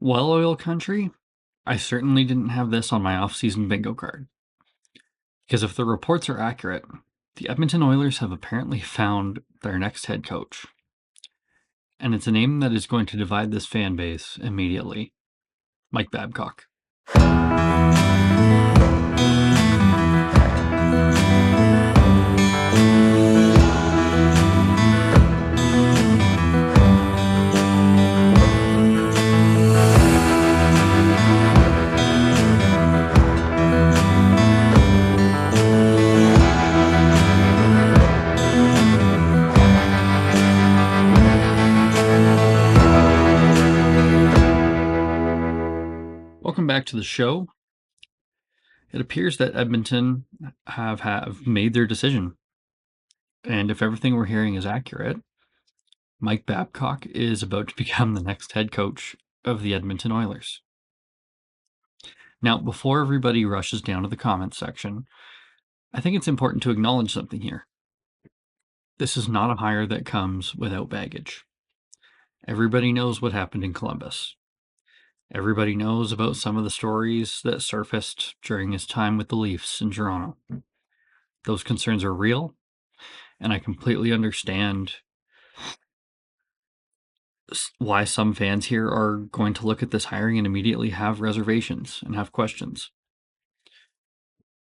Well, oil country, I certainly didn't have this on my off-season bingo card. Because if the reports are accurate, the Edmonton Oilers have apparently found their next head coach. And it's a name that is going to divide this fan base immediately. Mike Babcock. Welcome back to the show. It appears that Edmonton have made their decision. And if everything we're hearing is accurate, Mike Babcock is about to become the next head coach of the Edmonton Oilers. Now, before everybody rushes down to the comments section, I think it's important to acknowledge something here. This is not a hire that comes without baggage. Everybody knows what happened in Columbus. Everybody knows about some of the stories that surfaced during his time with the Leafs in Toronto. Those concerns are real, and I completely understand why some fans here are going to look at this hiring and immediately have reservations and have questions.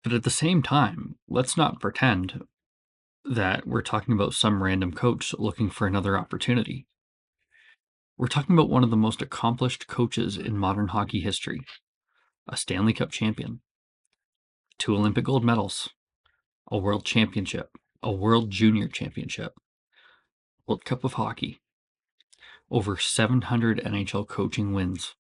But at the same time, let's not pretend that we're talking about some random coach looking for another opportunity. We're talking about one of the most accomplished coaches in modern hockey history, a Stanley Cup champion, 2 Olympic gold medals, a world championship, a world junior championship, World Cup of Hockey, over 700 NHL coaching wins.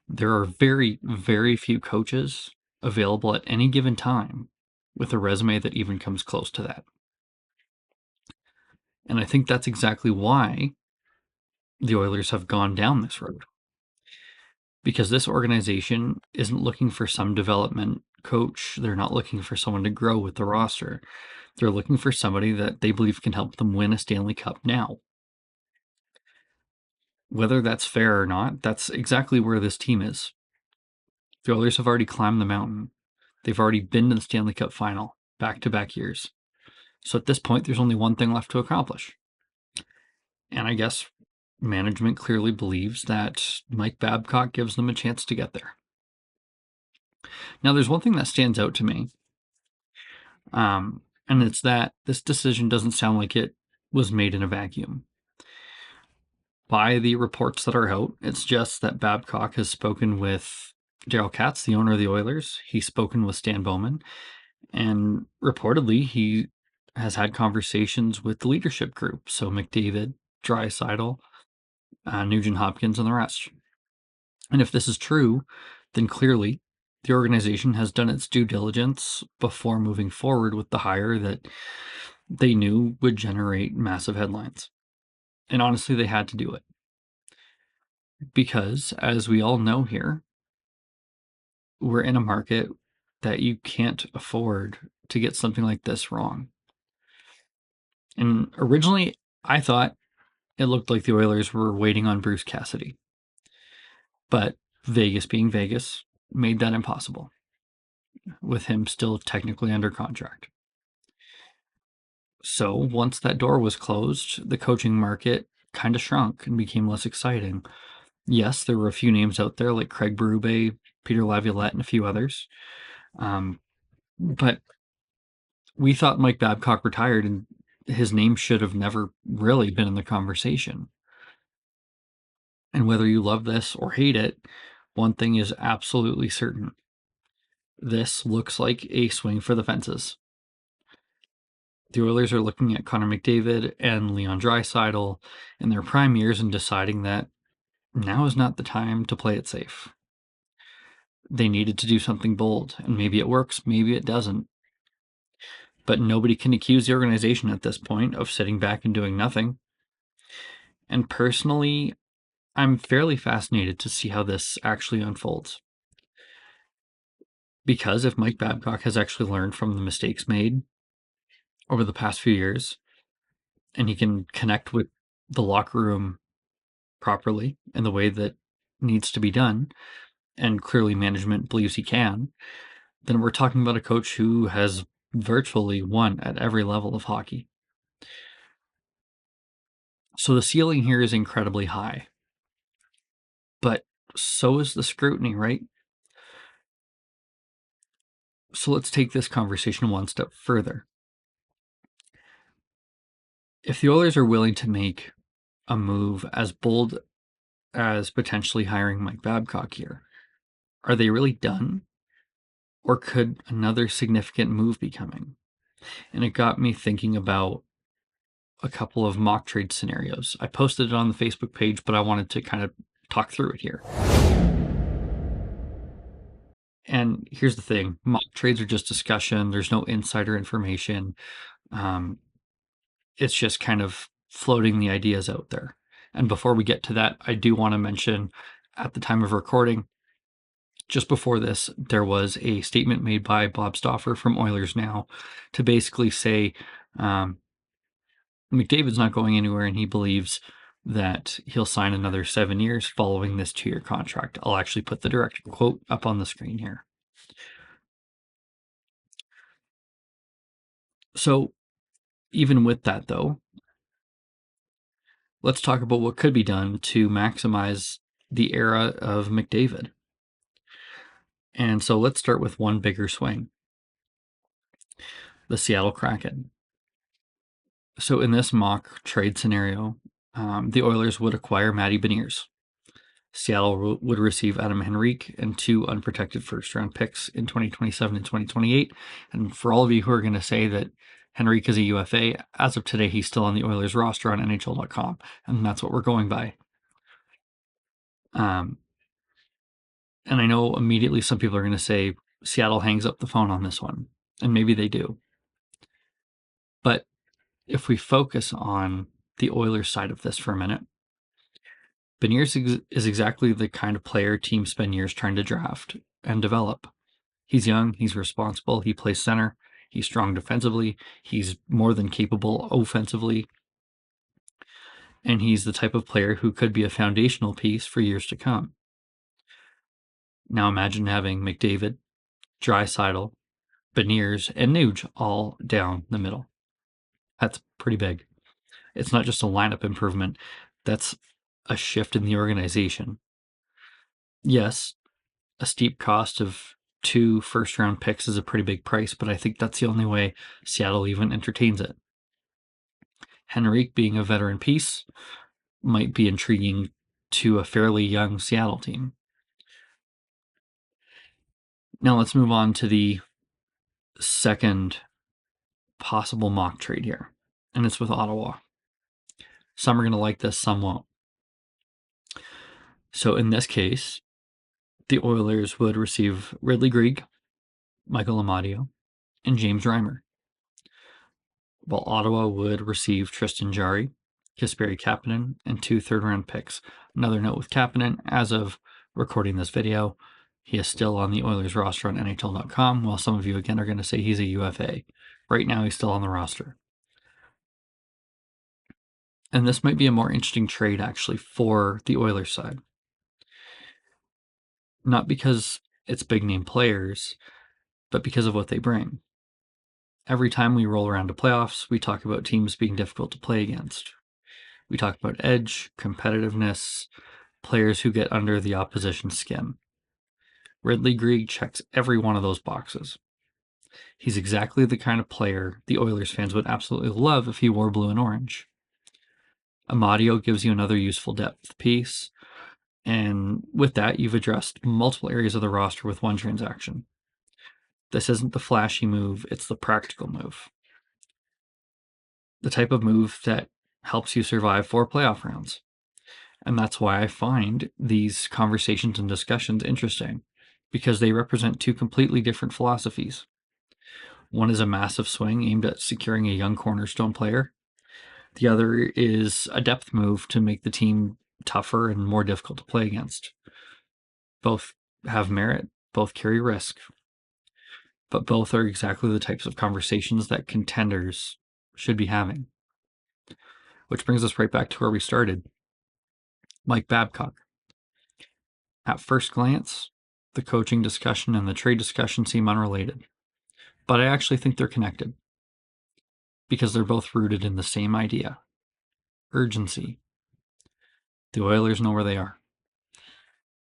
There are very, very few coaches available at any given time with a resume that even comes close to that. And I think that's exactly why the Oilers have gone down this road. Because this organization isn't looking for some development coach. They're not looking for someone to grow with the roster. They're looking for somebody that they believe can help them win a Stanley Cup now. Whether that's fair or not, that's exactly where this team is. The Oilers have already climbed the mountain. They've already been to the Stanley Cup final back-to-back years. So at this point, there's only one thing left to accomplish. And I guess management clearly believes that Mike Babcock gives them a chance to get there. Now, there's one thing that stands out to me, and it's that this decision doesn't sound like it was made in a vacuum. By the reports that are out, it's just that Babcock has spoken with Daryl Katz, the owner of the Oilers. He's spoken with Stan Bowman, and reportedly he has had conversations with the leadership group. So McDavid, Draisaitl, Nugent Hopkins, and the rest. And if this is true, then clearly the organization has done its due diligence before moving forward with the hire that they knew would generate massive headlines. And honestly, they had to do it. Because, as we all know here, we're in a market that you can't afford to get something like this wrong. And originally, I thought it looked like the Oilers were waiting on Bruce Cassidy. But Vegas being Vegas made that impossible, with him still technically under contract. So once that door was closed, the coaching market kind of shrunk and became less exciting. Yes, there were a few names out there like Craig Berube, Peter Laviolette, and a few others. But we thought Mike Babcock retired and his name should have never really been in the conversation. And whether you love this or hate it, one thing is absolutely certain. This looks like a swing for the fences. The Oilers are looking at Connor McDavid and Leon Draisaitl in their prime years and deciding that now is not the time to play it safe. They needed to do something bold, and maybe it works, maybe it doesn't. But nobody can accuse the organization at this point of sitting back and doing nothing. And personally, I'm fairly fascinated to see how this actually unfolds. Because if Mike Babcock has actually learned from the mistakes made over the past few years, and he can connect with the locker room properly in the way that needs to be done, and clearly management believes he can, then we're talking about a coach who has virtually won at every level of hockey. So the ceiling here is incredibly high, but so is the scrutiny, right? So let's take this conversation one step further. If the Oilers are willing to make a move as bold as potentially hiring Mike Babcock here, are they really done? Or could another significant move be coming? And it got me thinking about a couple of mock trade scenarios. I posted it on the Facebook page, but I wanted to kind of talk through it here. And here's the thing, mock trades are just discussion. There's no insider information. It's just kind of floating the ideas out there. And before we get to that, I do want to mention at the time of recording, just before this, there was a statement made by Bob Stauffer from Oilers Now to basically say McDavid's not going anywhere and he believes that he'll sign another 7 years following this 2-year contract. I'll actually put the direct quote up on the screen here. So even with that, though, let's talk about what could be done to maximize the era of McDavid. And so let's start with one bigger swing, the Seattle Kraken. So in this mock trade scenario, the Oilers would acquire Matty Beniers. Seattle would receive Adam Henrique and 2 unprotected first-round picks in 2027 and 2028. And for all of you who are going to say that Henrique is a UFA, as of today, he's still on the Oilers roster on NHL.com, and that's what we're going by. And I know immediately some people are going to say Seattle hangs up the phone on this one, and maybe they do. But if we focus on the Oilers side of this for a minute, Beniers is exactly the kind of player teams spend years trying to draft and develop. He's young, he's responsible, he plays center, he's strong defensively, he's more than capable offensively, and he's the type of player who could be a foundational piece for years to come. Now imagine having McDavid, Draisaitl, Beniers, and Nuge all down the middle. That's pretty big. It's not just a lineup improvement, that's a shift in the organization. Yes, a steep cost of 2 first-round picks is a pretty big price, but I think that's the only way Seattle even entertains it. Henrique, being a veteran piece, might be intriguing to a fairly young Seattle team. Now let's move on to the second possible mock trade here, and it's with Ottawa. Some are going to like this, some won't. So in this case, the Oilers would receive Ridley Greig, Michael Amadio, and James Reimer, while Ottawa would receive Tristan Jarry, Kasperi Kapanen, and 2 third-round picks. Another note with Kapanen, as of recording this video, he is still on the Oilers roster on NHL.com, while some of you, again, are going to say he's a UFA. Right now, he's still on the roster. And this might be a more interesting trade, actually, for the Oilers side. Not because it's big-name players, but because of what they bring. Every time we roll around to playoffs, we talk about teams being difficult to play against. We talk about edge, competitiveness, players who get under the opposition's skin. Ridley Greig checks every one of those boxes. He's exactly the kind of player the Oilers fans would absolutely love if he wore blue and orange. Amadio gives you another useful depth piece, and with that, you've addressed multiple areas of the roster with one transaction. This isn't the flashy move, it's the practical move. The type of move that helps you survive 4 playoff rounds. And that's why I find these conversations and discussions interesting, because they represent 2 completely different philosophies. One is a massive swing aimed at securing a young cornerstone player. The other is a depth move to make the team tougher and more difficult to play against. Both have merit, both carry risk, but both are exactly the types of conversations that contenders should be having. Which brings us right back to where we started. Mike Babcock. At first glance, the coaching discussion and the trade discussion seem unrelated, but I actually think they're connected because they're both rooted in the same idea: urgency. The Oilers know where they are.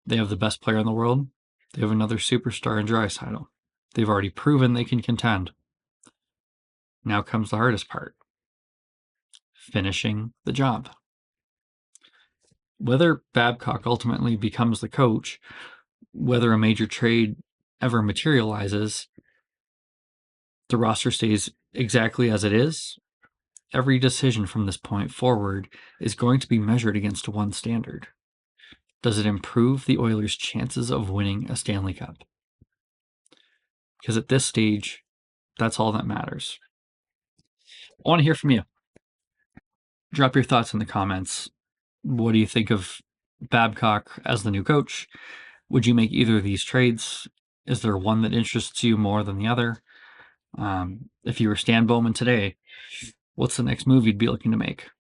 They have the best player in the world. They have another superstar in Draisaitl. They've already proven they can contend. Now comes the hardest part: finishing the job. Whether Babcock ultimately becomes the coach, whether a major trade ever materializes, the roster stays exactly as it is, every decision from this point forward is going to be measured against one standard. Does it improve the Oilers' chances of winning a Stanley Cup? Because at this stage, that's all that matters. I want to hear from you. Drop your thoughts in the comments. What do you think of Babcock as the new coach? Would you make either of these trades? Is there one that interests you more than the other? If you were Stan Bowman today, what's the next move you'd be looking to make?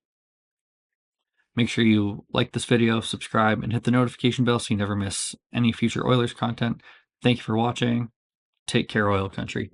Make sure you like this video, subscribe, and hit the notification bell so you never miss any future Oilers content. Thank you for watching. Take care, Oil Country.